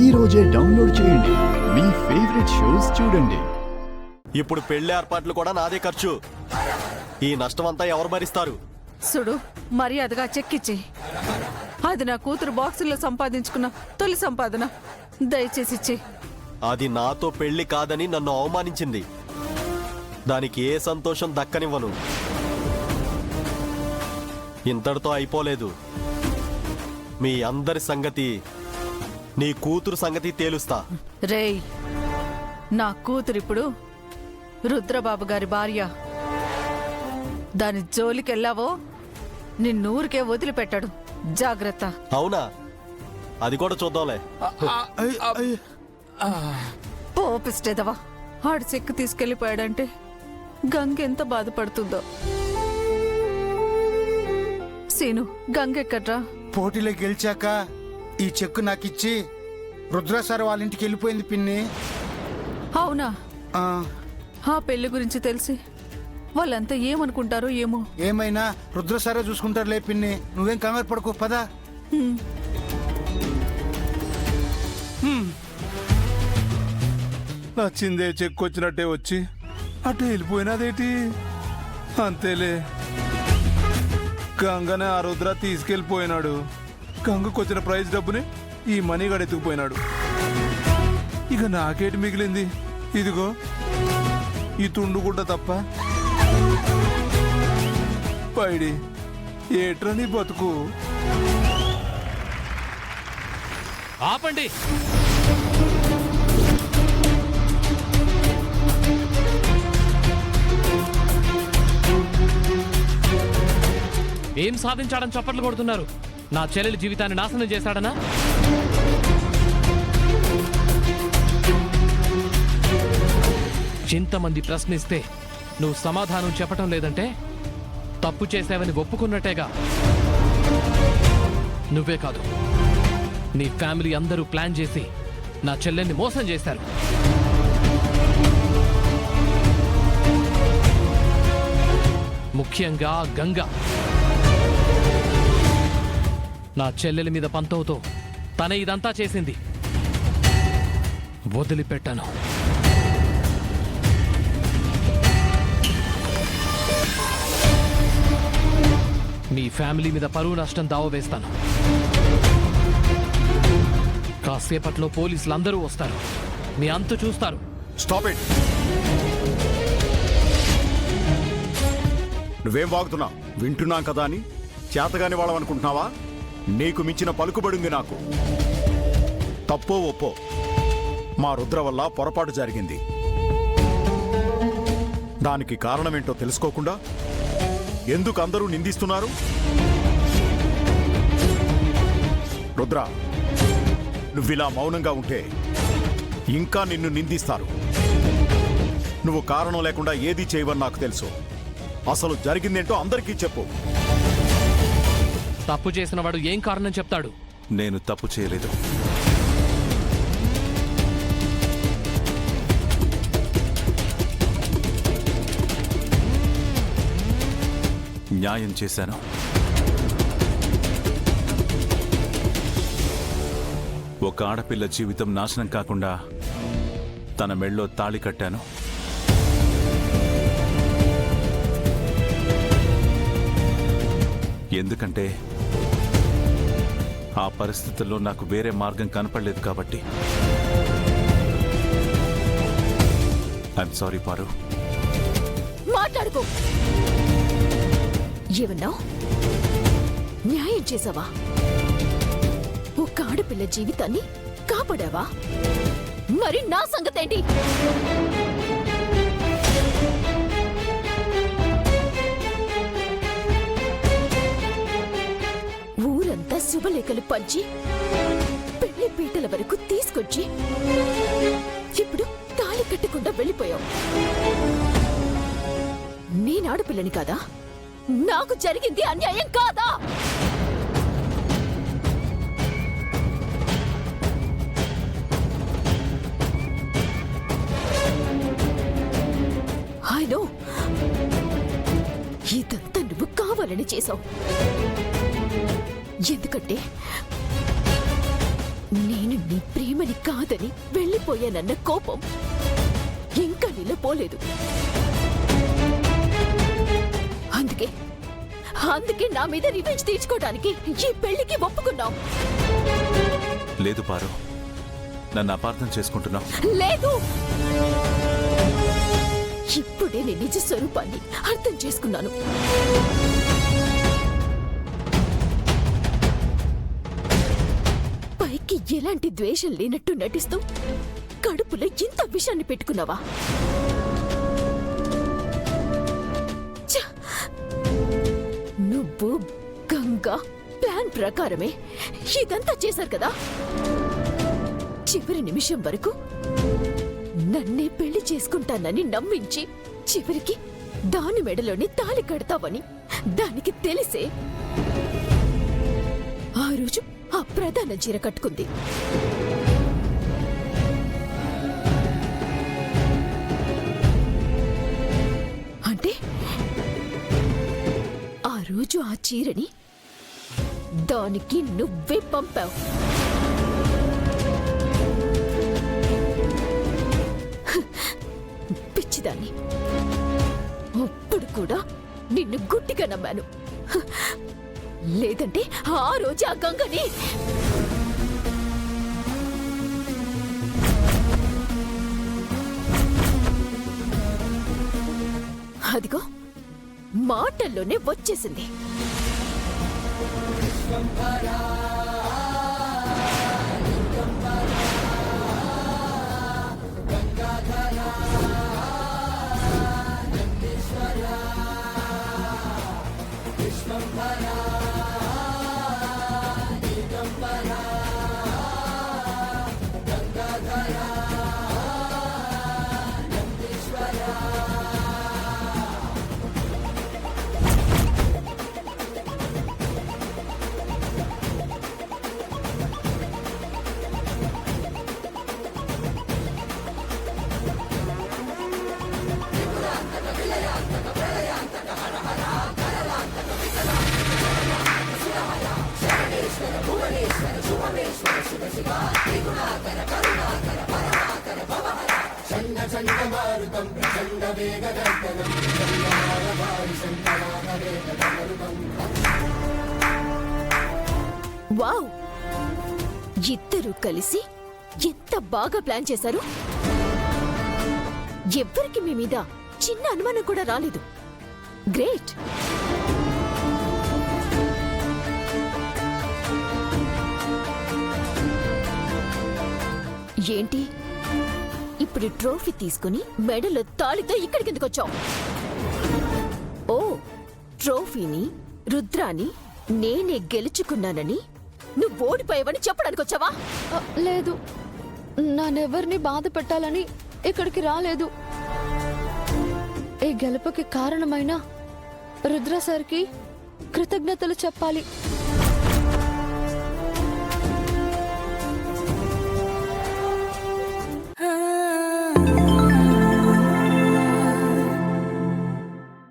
ఈ రోజే డౌన్లోడ్ చేయండి. మీ ఫేవరెట్ షోస్ చూడండి. ఇప్పుడు పెళ్లి ఏర్పాట్లు కూడా నాదే ఖర్చు. ఈ నష్టం అంతా ఎవరు భరిస్తారు? సుడు మర్యాదగా చెక్కిచ్చి. అది నా కూతురు బాక్సుల్లో సంపాదించుకున్న తొలి సంపాదన. దయచేసి ఇచ్చి. అది నాతో పెళ్లి కాదని నన్ను అవమానించింది. దానికి ఏ సంతోషం దక్కనివ్వను. ఇంతటితో అయిపోలేదు. మీ అందరి సంగతి, నీ కూతురు సంగతి తేలుస్తా. రేయ్, నా కూతురిప్పుడు రుద్రబాబు గారి భార్య. దాని జోలికెళ్ళావో నిన్నూరికే వదిలిపెట్టాడు. జాగ్రత్త. అవునా? అది కూడా చూద్దాంలే. పోపిస్టేదవా. ఆడు చెక్కు తీసుకెళ్లిపోయాడంటే గంగ ఎంత బాధపడుతుందో. సీను, గంగెక్కడ్రా? పోటీలో గెలిచాక ఈ చెక్కు నాకిచ్చి రుద్రసారి వాళ్ళ ఇంటికి వెళ్ళిపోయింది పిన్ని. అవునా? ఆ పెళ్లి గురించి తెలిసి వాళ్ళంతా ఏమనుకుంటారో ఏమో. ఏమైనా రుద్రసారే చూసుకుంటారులే పిన్ని, నువ్వేం కంగారు పడుకో, పదా. నచ్చిందే చెక్కు వచ్చినట్టే వచ్చి అటు వెళ్ళిపోయినదేటి? అంతేలే, గంగనే ఆ రుద్ర తీసుకెళ్ళిపోయినాడు. గంగకు వచ్చిన ప్రైజ్ డబ్బుని ఈ మనీగాడు ఎత్తుకుపోయినాడు. ఇక నాకేటి మిగిలింది? ఇదిగో ఈ తుండుగుడ్డ తప్ప. పైడి ఏట్రా నీ బతుకు? ఆపండి. ఏం సాధించాడని చప్పట్లు కొడుతున్నారు? నా చెల్లెలి జీవితాన్ని నాశనం చేశాడనా? ఇంతమంది ప్రశ్నిస్తే నువ్వు సమాధానం చెప్పటం లేదంటే తప్పు చేసావని ఒప్పుకున్నట్టేగా. నువ్వే కాదు, నీ ఫ్యామిలీ అందరూ ప్లాన్ చేసి నా చెల్లెల్ని మోసం చేశారు. ముఖ్యంగా గంగ నా చెల్లెలి మీద పంతవుతో తన ఇదంతా చేసింది. వదిలిపెట్టాను. మీ ఫ్యామిలీ మీద పరువు నష్టం దావా వేస్తాను. కాసేపట్లో పోలీసులు అందరూ వస్తారు. మీ అంతు చూస్తారు. Stop it. నువ్వేం వాగుతున్నావు? వింటున్నాం కదా అని చేతగాని వాళ్ళమనుకుంటున్నావా? నీకు మించిన పలుకుబడింది నాకు. తప్పో ఒప్పో మా రుద్ర వల్ల పొరపాటు జరిగింది. దానికి కారణమేంటో తెలుసుకోకుండా ఎందుకు అందరూ నిందిస్తున్నారు? రుద్ర, నువ్విలా మౌనంగా ఉంటే ఇంకా నిన్ను నిందిస్తారు. నువ్వు కారణం లేకుండా ఏదీ చేయవని నాకు తెలుసు. అసలు జరిగిందేంటో అందరికీ చెప్పు. తప్పు చేసిన వాడు ఏం కారణం చెప్తాడు? నేను తప్పు చేయలేదు. న్యాయం చేశాను. ఒక ఆడపిల్ల జీవితం నాశనం కాకుండా తన మెళ్ళో తాళి కట్టాను. ఎందుకంటే ఆ పరిస్థితుల్లో నాకు వేరే మార్గం కనపడలేదు కాబట్టి. ఐఎమ్ సారీ పారు. మాట్లాడుకో. ఏమన్నా న్యాయం చేసావా? ఒక ఆడపిల్ల జీవితాన్ని కాపాడావా? మరి నా సంగతేంటి? ఊరంతా శుభలేఖలు పంచి పెళ్లి పీటల వరకు తీసుకొచ్చి ఇప్పుడు తాళి కట్టకుండా వెళ్ళిపోయావు. నేను ఆడపిల్లని కాదా? నాకు జరిగింది అన్యాయం కాదా? ఐ నో, ఇదంతా నువ్వు కావాలని చేశావు. ఎందుకంటే నేను నీ ప్రేమని కాదని వెళ్ళిపోయానన్న కోపం ఇంకా నీలో పోలేదు. అందుకే నా మీద రివెంజ్ తీర్చుకోవడానికి ఈ పెళ్లికి ఒప్పుకున్నావు. లేదు పారు, నన్ను అపార్థం చేసుకుంటున్నావు. లేదు, ఇప్పుడే నీ నిజ స్వరూపాన్ని అర్థం చేసుకున్నాను. పైకి ఎలాంటి ద్వేషం లేనట్టు నటిస్తూ కడుపులో ఇంత విషాన్ని పెట్టుకున్నావా? ఛ! నువ్వు గంగా ప్లాన్ ప్రకారమే ఇదంతా చేశారు కదా. చివరి నిమిషం వరకు నన్నే పెళ్లి చేసుకుంటానని నమ్మించి చివరికి దాని మెడలోని తాళి కడతావని దానికి తెలిసే ఆ రోజు ఆ ప్రధాన చీర కట్టుకుంది. అంటే ఆ రోజు ఆ చీరని దానికి నువ్వే పంపావు. పిచ్చిదాన్ని, అప్పుడు కూడా నిన్ను గుడ్డిగా నమ్మాను. లేదంటే ఆ రోజు ఆ గంగని అదిగో మాటల్లోనే వచ్చేసింది. వావ్! ఇద్దరూ కలిసి ఎంత బాగా ప్లాన్ చేశారు. ఎవ్వరికి మీ మీద చిన్న అనుమానం కూడా రాలేదు. గ్రేట్. ఏంటి ఇప్పుడు ట్రోఫీ తీసుకుని మెడలో తాళితో ఇక్కడికి ఎందుకు వచ్చావు? ఓ, ట్రోఫీని రుద్రాని నేనే గెలుచుకున్నానని నువ్వు ఓడిపోయావని చెప్పడానికి వచ్చావా? లేదు, నన్నెవరిని బాధ పెట్టాలని ఇక్కడికి రాలేదు. ఈ గెలుపుకి కారణమైన రుద్ర సార్కి కృతజ్ఞతలు చెప్పాలి.